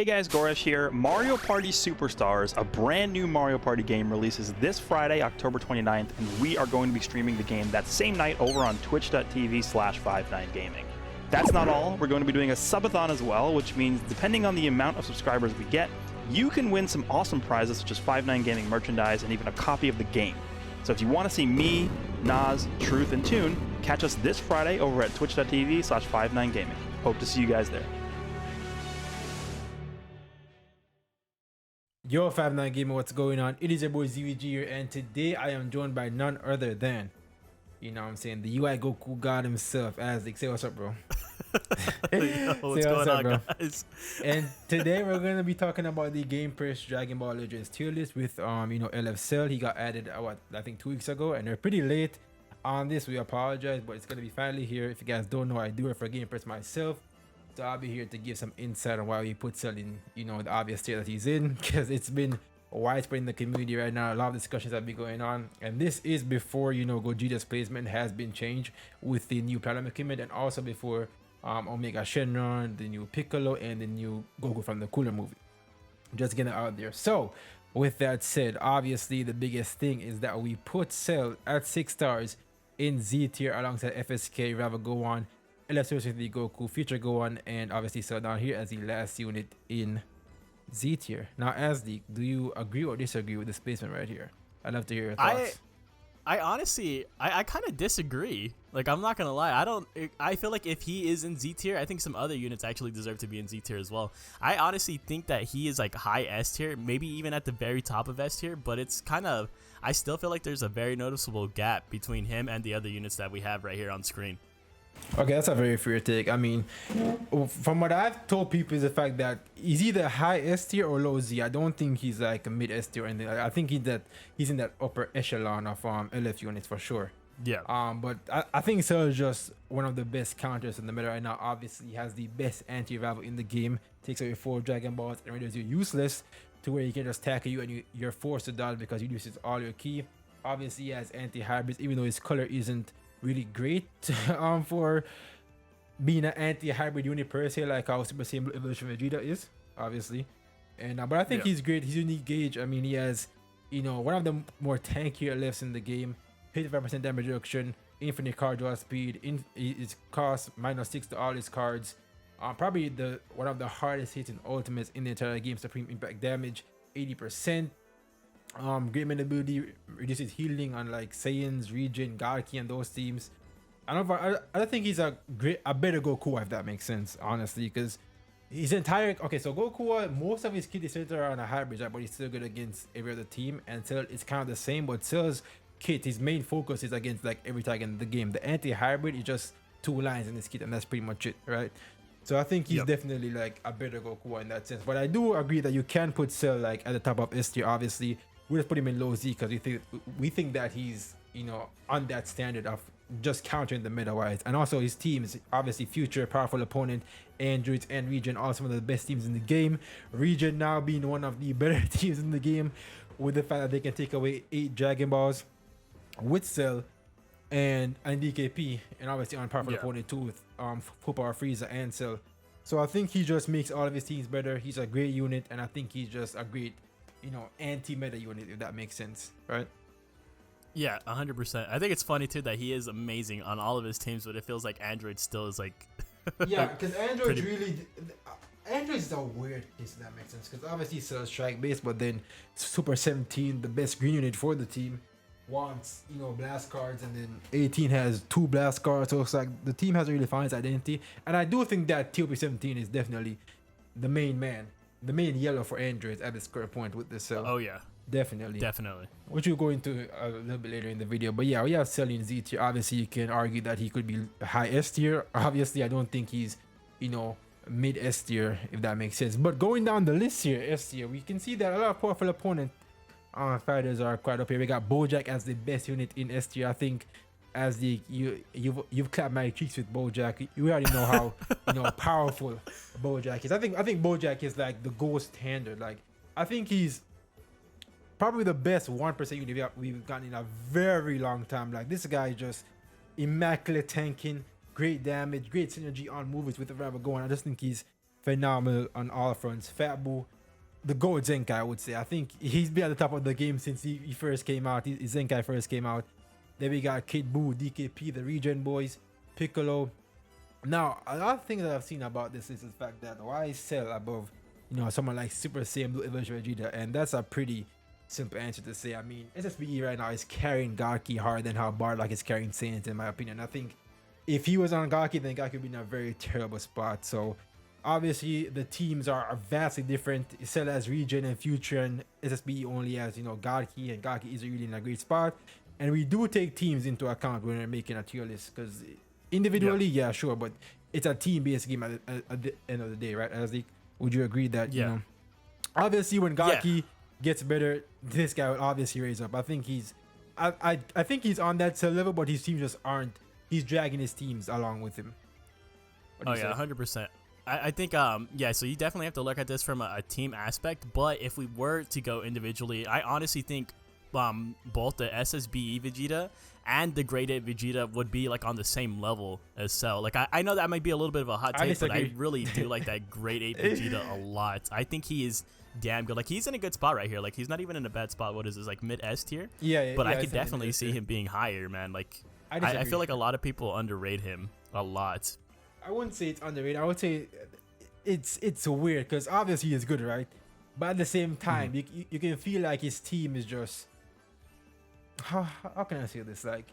Hey guys, Goresh here. Mario Party Superstars, a brand new Mario Party game, releases this Friday, October 29th, and we are going to be streaming the game that same night over on twitch.tv/59gaming. That's not all, we're going to be doing a subathon as well, which means depending on the amount of subscribers we get, you can win some awesome prizes such as 59gaming merchandise and even a copy of the game. So if you want to see me, Nas, Truth, and Tune, catch us this Friday over at twitch.tv/59gaming. Hope to see you guys there. Yo, 59 Gamer, what's going on? It is your boy ZVG here, and today I am joined by none other than, you know what I'm saying, the UI Goku God himself, Azdeek. Say what's up, bro. Yo, what's going on, guys? And today we're going to be talking about the Game Press Dragon Ball Legends tier list with, LF Cell. He got added, I think 2 weeks ago, and they're pretty late on this. We apologize, but it's going to be finally here. If you guys don't know, I do it for Game Press myself. So I'll be here to give some insight on why we put Cell in, the obvious tier that he's in, because it's been widespread in the community right now. A lot of discussions have been going on, and this is before, Gogeta's placement has been changed with the new Platinum equipment, and also before Omega Shenron, the new Piccolo, and the new Goku from the Cooler movie. Just getting it out there. So with that said, obviously the biggest thing is that we put Cell at 6 stars in Z tier alongside FSK, Rava Gohan, LF with the Goku, Future Gohan, and obviously Cell down here as the last unit in Z tier. Now, Azdeek, do you agree or disagree with this placement right here? I'd love to hear your thoughts. I honestly, I kind of disagree. Like, I'm not gonna lie. I feel like if he is in Z tier, I think some other units actually deserve to be in Z tier as well. I honestly think that he is like high S tier, maybe even at the very top of S tier, but it's kind of, I still feel like there's a very noticeable gap between him and the other units that we have right here on screen. Okay, that's a very fair take. I mean, from what I've told people is the fact that he's either high S tier or low Z. I don't think he's like a mid S tier or anything. I think he's in that upper echelon of LF units for sure. Yeah. But I think Cell is just one of the best counters in the meta right now. Obviously, he has the best anti-rival in the game. Takes away 4 Dragon Balls and renders you useless to where he can just tackle you and you're forced to dodge because he uses all your ki. Obviously, he has anti-hybrids, even though his color isn't really great for being an anti-hybrid unit per se, like how Super Saiyan Evolution Vegeta is, obviously. And but I think he's great. He's unique gauge. I mean, he has, one of the more tankier lefts in the game, 55% damage reduction, infinite card draw speed, it costs -6 to all his cards. Probably one of the hardest hitting ultimates in the entire game, supreme impact damage, 80%. Great ability, reduces healing on like Saiyans, Regen, Garki, and those teams. I don't think he's a better Goku, if that makes sense, honestly, because his entire so Goku, most of his kit is centered around a hybrid, right, but he's still good against every other team, and Cell is kind of the same, but Cell's kit, his main focus is against like every target in the game. The anti-hybrid is just 2 lines in his kit, and that's pretty much it, right? So I think he's definitely like a better Goku in that sense. But I do agree that you can put Cell like at the top of S tier, obviously. We just put him in low Z because we think that he's on that standard of just countering the meta wise, and also his teams, obviously Future, powerful opponent, Androids and Regen, all some of the best teams in the game. Regen now being one of the better teams in the game, with the fact that they can take away 8 Dragon Balls with Cell and DKP, and obviously on powerful opponent too with full power Frieza and Cell. So I think he just makes all of his teams better. He's a great unit, and I think he's just a great anti-meta unit, if that makes sense, right? Yeah, 100%. I think it's funny too that he is amazing on all of his teams, but it feels like Android still is like yeah, because Android is a weird case, if that makes sense, because obviously it's a strike base, but then Super 17, the best green unit for the team, wants blast cards, and then 18 has 2 blast cards, so it's like the team hasn't really found its identity. And I do think that TOP 17 is definitely the main yellow for Androids at this current point with this Cell. Oh yeah, definitely, which we'll go into a little bit later in the video. But yeah, we have Cell in Z tier. Obviously you can argue that he could be high S tier. Obviously I don't think he's mid S tier, if that makes sense. But going down the list here, S tier, we can see that a lot of powerful opponent fighters are quite up here. We got Bojack as the best unit in S tier. I think as you've clapped my cheeks with Bojack. You already know how powerful Bojack is. I think Bojack is like the gold standard. Like I think he's probably the best 1% unit we've gotten in a very long time. Like this guy is just immaculate tanking, great damage, great synergy on movies with the Rava going. I just think he's phenomenal on all fronts. Fat Boo, the GOAT Zenkai, I would say. I think he's been at the top of the game since he first came out. Zenkai first came out. Then we got Kid Boo, DKP, the Regen Boys, Piccolo. Now, a lot of things that I've seen about this is the fact that why sell above, someone like Super Saiyan Blue Evolution Vegeta, and that's a pretty simple answer to say. I mean, SSBE right now is carrying Gaki harder than how Bardock is carrying Saiyans, in my opinion. I think if he was on Gaki, then Gaki would be in a very terrible spot. So, obviously, the teams are vastly different. Cell as Regen and Future, and SSBE only as, Gaki, and Gaki is really in a great spot. And we do take teams into account when we're making a tier list, because individually, yeah, sure, but it's a team-based game at the end of the day, right? Azdeek, would you agree that, obviously when Gaki gets better, this guy will obviously raise up. I think I think he's on that Cell level, but his teams just aren't. He's dragging his teams along with him. Oh yeah, 100%. I think so you definitely have to look at this from a team aspect, but if we were to go individually, I honestly think both the SSBE Vegeta and the Grade 8 Vegeta would be like on the same level as Cell. Like I know that might be a little bit of a hot take, but I really do like that Grade 8 Vegeta a lot. I think he is damn good. Like he's in a good spot right here. Like he's not even in a bad spot. What is this, like mid S tier? Yeah. But I could definitely see him being higher, man. Like I feel like a lot of people underrate him a lot. I wouldn't say it's underrated. I would say it's weird because obviously he's good, right? But at the same time, you can feel like his team is just how can I say this? Like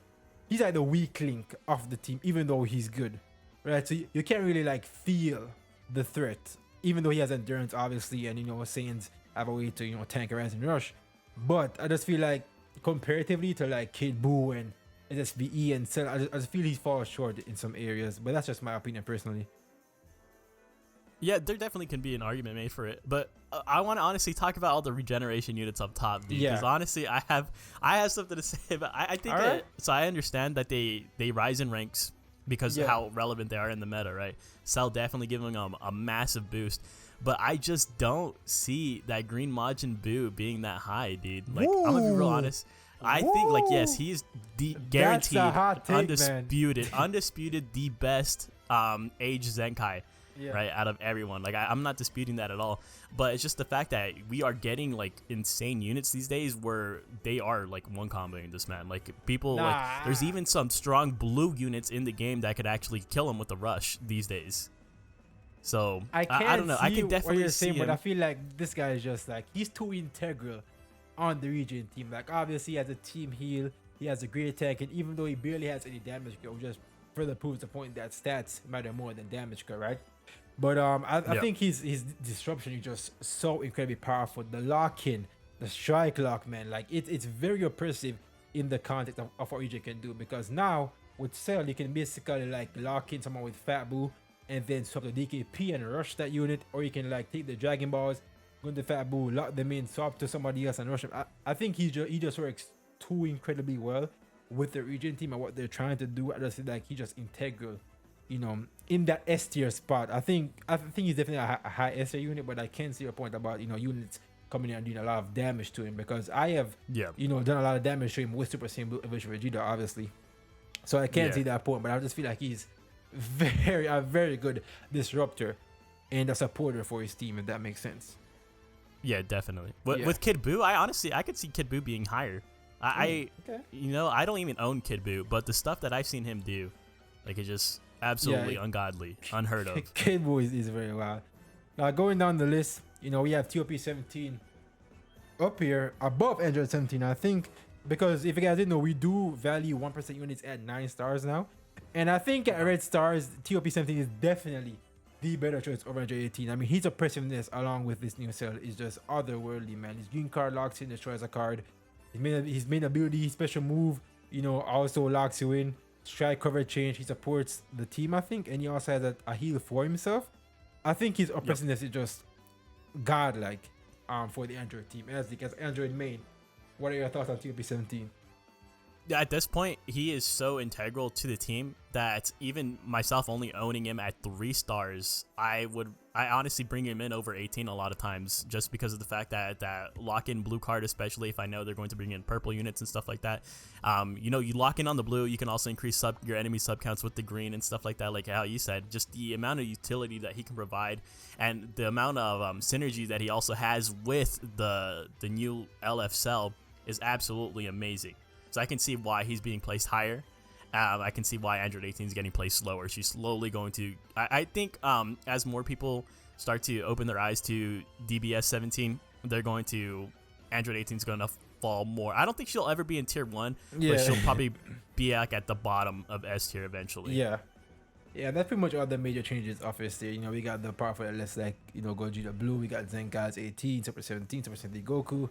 he's like the weak link of the team, even though he's good, right? So you can't really like feel the threat, even though he has endurance, obviously, and Saiyans have a way to tank around and rush. But I just feel like comparatively to like Kid Buu and SSBE and Cell, I just feel he falls short in some areas. But that's just my opinion personally. Yeah, there definitely can be an argument made for it, but I want to honestly talk about all the regeneration units up top, dude. Because honestly, I have something to say about. I think that, so I understand that they rise in ranks because of how relevant they are in the meta, right? Cell definitely giving them a massive boost, but I just don't see that Green Majin Buu being that high, dude. Like I'm gonna be real honest. I think like yes, he's guaranteed undisputed the best age Zenkai. Right, out of everyone. Like I'm not disputing that at all, but it's just the fact that we are getting like insane units these days where they are like one comboing this man. Like people like there's even some strong blue units in the game that could actually kill him with the rush these days. So I don't know. I can definitely see him. But I feel like this guy is just like he's too integral on the Regen team. Like obviously he has a team heal, he has a great attack, and even though he barely has any damage, it just further proves the point that stats matter more than damage, right? But I think his disruption is just so incredibly powerful. The lock-in, the strike lock, man, like it's very oppressive in the context of what Regen can do. Because now with Cell, you can basically like lock in someone with Fat Boo and then swap the DKP and rush that unit, or you can like take the Dragon Balls, go to Fat Boo, lock them in, swap to somebody else and rush them. I think he just works too incredibly well with the Regen team and what they're trying to do. I just feel like he's just integral. In that S tier spot. I think he's definitely a high S tier unit, but I can see your point about units coming in and doing a lot of damage to him, because I have done a lot of damage to him with Super Saiyan Blue Evolution Vegeta, obviously. So I can see that point, but I just feel like he's a very good disruptor and a supporter for his team, if that makes sense. Yeah, definitely. With Kid Buu, I could see Kid Buu being higher. I don't even own Kid Buu, but the stuff that I've seen him do, like it's just absolutely ungodly, unheard of. Kid Buu is very wild. Now going down the list, we have TOP 17 up here above Android 17. I think because if you guys didn't know, we do value 1% units at 9 stars now, and I think at red stars, TOP 17 is definitely the better choice over Android 18. I mean, his oppressiveness along with this new Cell is just otherworldly, man. His green card locks in, destroys a card. His main ability, his special move, also locks you in. Strike cover change, he supports the team, I think, and he also has a heal for himself. I think his oppressiveness is just godlike for the Android team. As Android main, what are your thoughts on TOP 17? At this point, he is so integral to the team that even myself only owning him at 3 stars, I honestly bring him in over 18 a lot of times, just because of the fact that lock-in blue card, especially if I know they're going to bring in purple units and stuff like that. You lock in on the blue, you can also increase your enemy sub counts with the green and stuff like that, like how you said. Just the amount of utility that he can provide and the amount of synergy that he also has with the new LF cell is absolutely amazing. So I can see why he's being placed higher. I can see why Android 18 is getting placed slower. She's slowly going to... I think as more people start to open their eyes to DBS 17, they're going to... Android 18 is going to fall more. I don't think she'll ever be in tier 1, but she'll probably be like at the bottom of S tier eventually. Yeah, that's pretty much all the major changes of S tier. We got the powerful LS like, Gogeta Blue. We got Zenka's 18, Super 17, Super 17 Goku.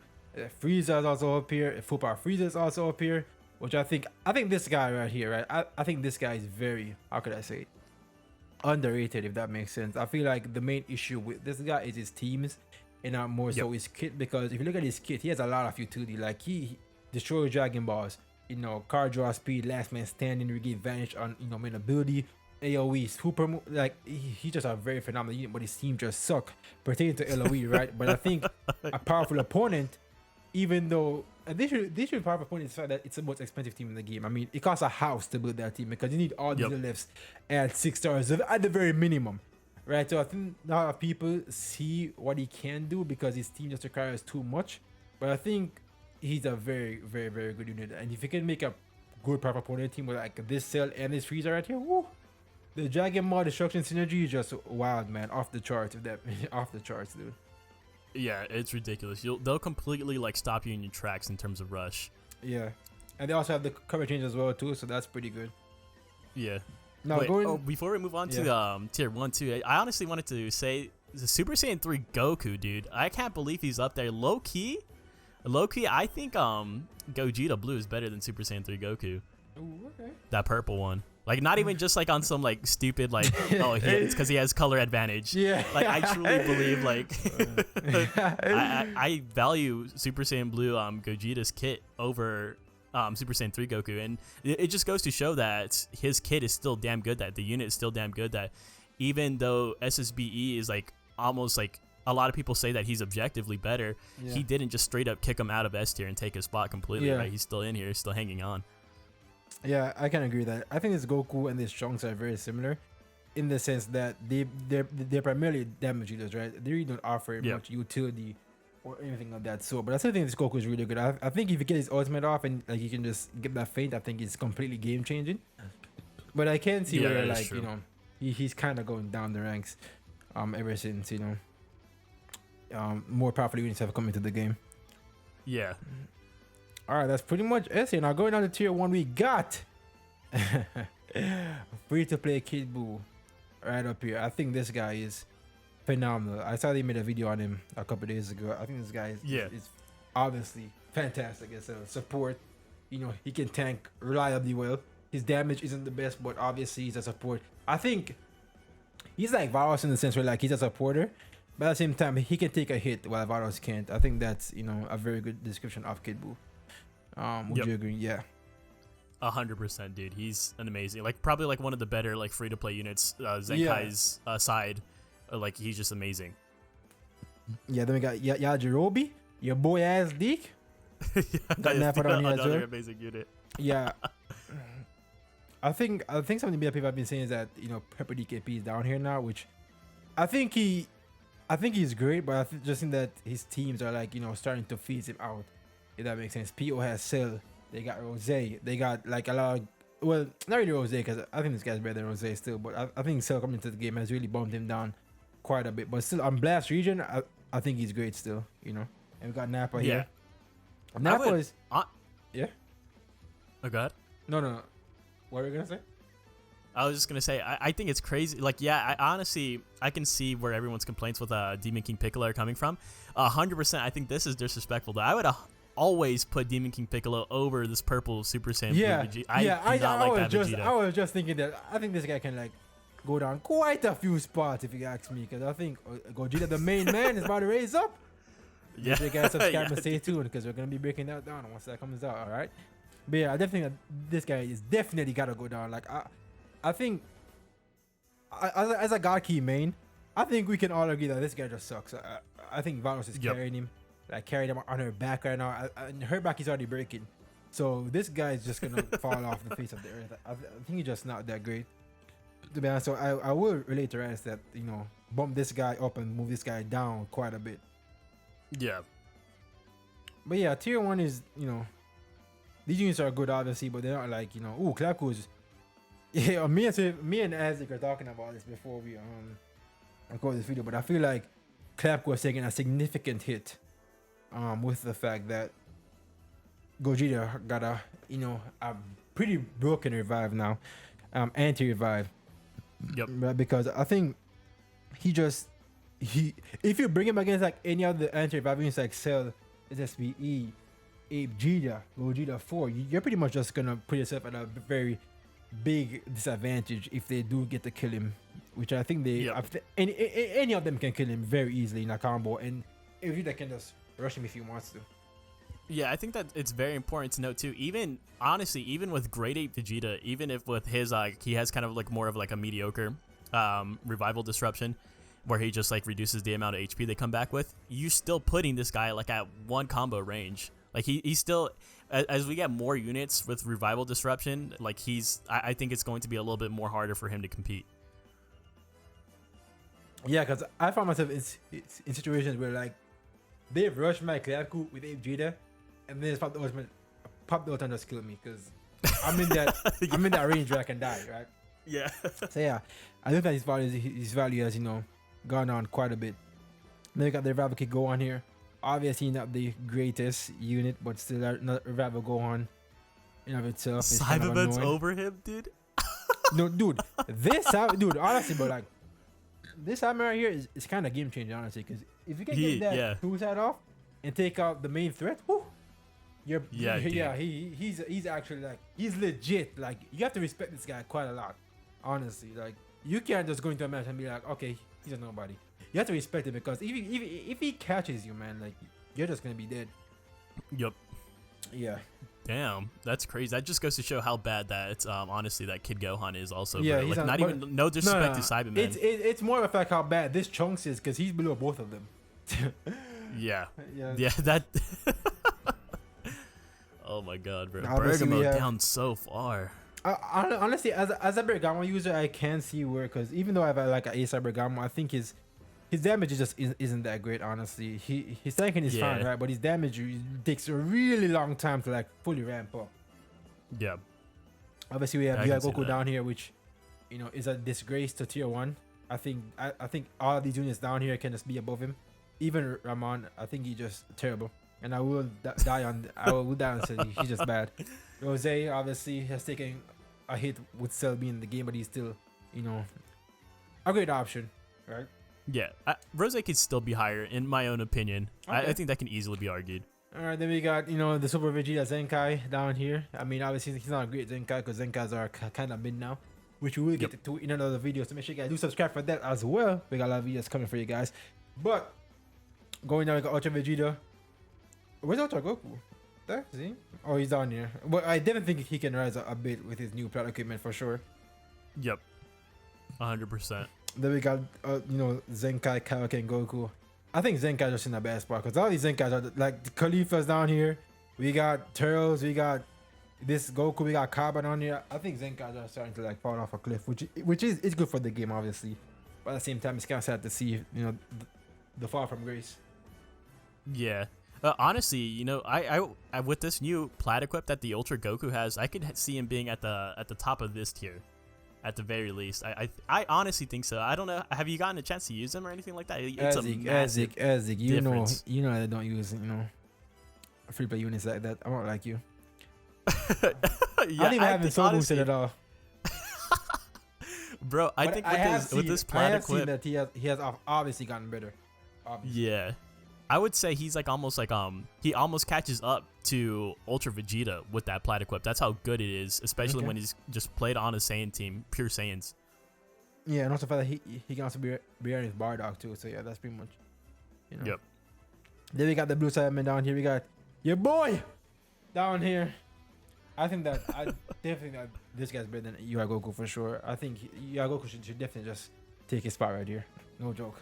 Frieza is also up here. Full Power Frieza is also up here, which I think this guy right here, right? I think this guy is very, how could I say it, underrated, if that makes sense. I feel like the main issue with this guy is his teams and not more so his kit, because if you look at his kit, he has a lot of utility. Like he destroys Dragon Balls, card draw speed, last man standing, regain vanish on main ability, AoE, super like he's just a very phenomenal unit, but his team just suck pertaining to LoE, right? But I think a powerful opponent, even though this should powerful opponent is the fact that it's the most expensive team in the game. I mean, it costs a house to build that team because you need all these lifts at 6 stars at the very minimum, right? So I think a lot of people see what he can do because his team just requires too much. But I think he's a very, very, very good unit, and if you can make a good powerful opponent team with like this cell and this Frieza right here, woo, the Dragon Ball destruction synergy is just wild, man. Off the charts, off the charts, dude. Yeah, it's ridiculous. They'll completely like stop you in your tracks in terms of rush. Yeah, and they also have the cover change as well too, so that's pretty good. Yeah. Now before we move on to tier 1 too, I honestly wanted to say the Super Saiyan 3 Goku, dude. I can't believe he's up there. Low key, I think Gogeta Blue is better than Super Saiyan 3 Goku. Ooh, okay. That purple one. Like, not even just like on some like stupid like, it's because he has color advantage. Yeah. Like, I truly believe like I value Super Saiyan Blue Gogeta's kit over Super Saiyan 3 Goku, and it just goes to show that his kit is still damn good, that the unit is still damn good, that even though SSBE is like almost like a lot of people say that he's objectively better, he didn't just straight up kick him out of S tier and take his spot completely. Right? He's still in here, still hanging on. Yeah, I can agree with that. I think this Goku and this Trunks are very similar in the sense that they're primarily damage dealers, right? They really don't offer much utility or anything of that sort. But I still think this Goku is really good. I think if you get his ultimate off and like you can just get that feint, I think it's completely game changing. But I can see where like true. He's kind of going down the ranks ever since more powerful units have come into the game. Yeah. All right, that's pretty much it. Now going on to tier 1, we got free to play Kid Buu right up here. I think this guy is phenomenal. I saw they made a video on him a couple days ago. I think this guy is obviously fantastic as a support. He can tank reliably well. His damage isn't the best, but obviously he's a support. I think he's like Varos in the sense where like he's a supporter, but at the same time he can take a hit while Varos can't. I think that's a very good description of Kid Buu. Would you agree? Yeah. 100%, dude. He's an amazing, like probably like one of the better like free to play units. Zenkai's side, like he's just amazing. Yeah. Then we got Yajirobe, your boy Azdeek. Got Nappa on here as well. Another amazing unit. Yeah. I think something that people have been saying is that Pepper DKP is down here now, which I think he's great, but I just think that his teams are like starting to phase him out. If that makes sense. PO has Cell. They got Rose. They got like a lot of, well, not really Rose, because I think this guy's better than Rose still, but I think Cell coming into the game has really bumped him down quite a bit. But still, on Blast Region, I think he's great still, And we got Nappa here. Nappa is... yeah? Oh, God? No. What were you going to say? I was just going to say, I think it's crazy. Like, I honestly, I can see where everyone's complaints with Demon King Piccolo are coming from. 100%, I think this is disrespectful, though. I would always put Demon King Piccolo over this purple Super Saiyan Blue Vegeta. I was just thinking that I think this guy can like go down quite a few spots if you ask me, because I think Gogeta, the main man, is about to raise up. You guys subscribe and stay tuned, because we're gonna be breaking that down once that comes out. All right. But yeah, I definitely think that this guy is definitely gotta go down. Like I think as a God Key main, I think we can all agree that this guy just sucks. I think Vanos is carrying him, like carrying him on her back right now. And her back is already breaking, so this guy is just gonna fall off the face of the earth. I think he's just not that great, to be honest. So I will relate to Rance that, you know, bump this guy up and move this guy down quite a bit. Yeah. But yeah, tier 1 is, you know, these units are good obviously, but they're not like, you know, ooh, Clapco's. Yeah, me and Azdeek are talking about this before we record this video, but I feel like Clapco is taking a significant hit with the fact that Gogeta got a, you know, a pretty broken revive now, anti-revive. Yep. Because I think if you bring him against like any other anti-revive units like Cell, SSBE, Ape, Gogeta 4, you're pretty much just gonna put yourself at a very big disadvantage if they do get to kill him, which I think they any of them can kill him very easily in a combo, and Vegeta can just rush him if he wants to. Yeah, I think that it's very important to note too. Even honestly, even with Great Ape Vegeta, even if with his he has kind of like more of like a mediocre revival disruption, where he just like reduces the amount of HP they come back with, you still putting this guy like at one combo range. Like he's still, as we get more units with revival disruption, like I think it's going to be a little bit more harder for him to compete. Yeah, because I found myself in situations where like they've rushed my Clapco with Ape Vegeta, and then it's popped the ultimate and just killed me because I'm in that range where I can die, right? Yeah. So yeah, I think that his value has, you know, gone on quite a bit. Then we got the revival kick go on here. Obviously not the greatest unit, but still not revival go on in of itself. Side events over him, dude. No, dude, honestly, but like this time right here is kind of game changing, honestly, because if you can get that full side off and take out the main threat, whoo, he's actually like, he's legit. Like, you have to respect this guy quite a lot, honestly. Like, you can't just go into a match and be like, okay, he's a nobody. You have to respect him, because if he catches you, man, like, you're just gonna be dead. Yep. Yeah. Damn, that's crazy. That just goes to show how bad that honestly that Kid Gohan is also. Yeah, bro. Like, no disrespect to Cyberman. It's more of a fact how bad this Chunks is, because he's below both of them. Yeah. Yeah. That. Oh my god, bro. Obviously, Bergamo down so far. Honestly, as a Bergamo user, I can see where, because even though I have like an Ace Bergamo, I think his damage isn't that great, honestly. His tanking is fine, right? But his damage takes a really long time to like fully ramp up. Yeah. Obviously, we have Goku down here, which, you know, is a disgrace to tier 1. I think all of these units down here can just be above him. Even Ramon, I think he's just terrible. And I will die on say he's just bad. Rose obviously has taken a hit with Cell being in the game, but he's still, you know, a great option, right? Yeah, Rose could still be higher, in my own opinion. Okay. I think that can easily be argued. All right, then we got, you know, the Super Vegeta Zenkai down here. I mean, obviously he's not a great Zenkai, because Zenkais are kind of mid now, which we will get to in another video. So make sure you guys do subscribe for that as well. We got a lot of videos coming for you guys. But going down, we got Ultra Vegeta. Where's Ultra Goku? There, see? Oh, he's down here. But I definitely think he can rise a bit with his new plot equipment for sure. Yep, 100%. Then we got, you know, Zenkai, Kaioken, Goku. I think Zenkai just in the best spot, because all these Zenkais are like the Khalifa's down here. We got Turtles, we got this Goku, we got Kaba down here. I think Zenkais are starting to like fall off a cliff, which is it's good for the game, obviously. But at the same time, it's kind of sad to see, you know, the fall from grace. Yeah. Honestly, you know, I with this new plat equip that the Ultra Goku has, I could see him being at the top of this tier, at the very least. I honestly think so. I don't know. Have you gotten a chance to use him or anything like that? It's Azdeek, you know I don't use, you know, free play units like that. I'm not like you. Yeah, I don't even have him so boosted at all. Bro, I think with this plat equip, that he has obviously gotten better. Obviously. Yeah. I would say he's like almost he almost catches up to Ultra Vegeta with that plat equip. That's how good it is, especially when he's just played on a Saiyan team, pure Saiyans. Yeah, and also the fact that he can also be on his Bardock too. So yeah, that's pretty much, you know. Yep. Then we got the blue side man down here. We got your boy down here. I think that I definitely think that this guy's better than UI Goku for sure. I think UI Goku should definitely just take his spot right here. No joke.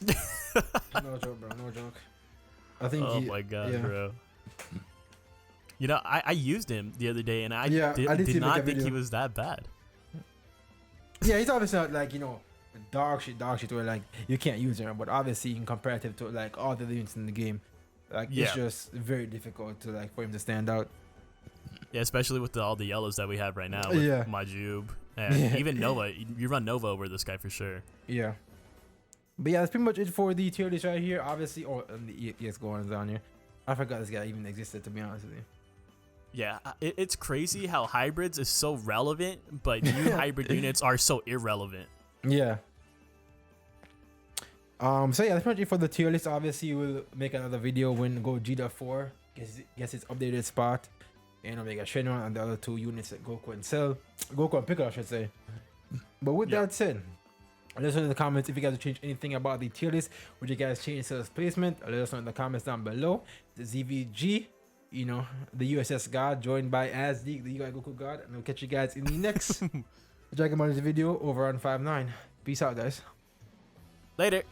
No joke, bro. No joke. I think. Oh my god, yeah. bro. You know, I used him the other day, and I Yeah, did, I did see not make a think he video. was that bad. Yeah, he's obviously not like, dog shit where like you can't use him, but obviously in comparative to like all the other units in the game, like Yeah. it's just very difficult to like for him to stand out. Yeah, especially with all the yellows that we have right now with Yeah. Majub and Yeah. even Nova. You run Nova over this guy for sure. Yeah. But yeah, that's pretty much it for the tier list right here. Obviously, and the EX Gohan's on here. I forgot this guy even existed, to be honest with you. Yeah, it's crazy how hybrids is so relevant, but new hybrid units are so irrelevant. Yeah. So yeah, that's pretty much it for the tier list. Obviously, we'll make another video when Gogeta 4 gets its updated spot. And Omega Shenron and the other two units that Goku and Cell. Goku and Piccolo, I should say. But with that said, let us know in the comments if you guys have changed anything about the tier list. Would you guys change Cell's placement? Let us know in the comments down below. The ZVG, the USS God, joined by Azdeek, the UI Goku God. And we'll catch you guys in the next Dragon Ball video over on 5-9. Peace out, guys. Later.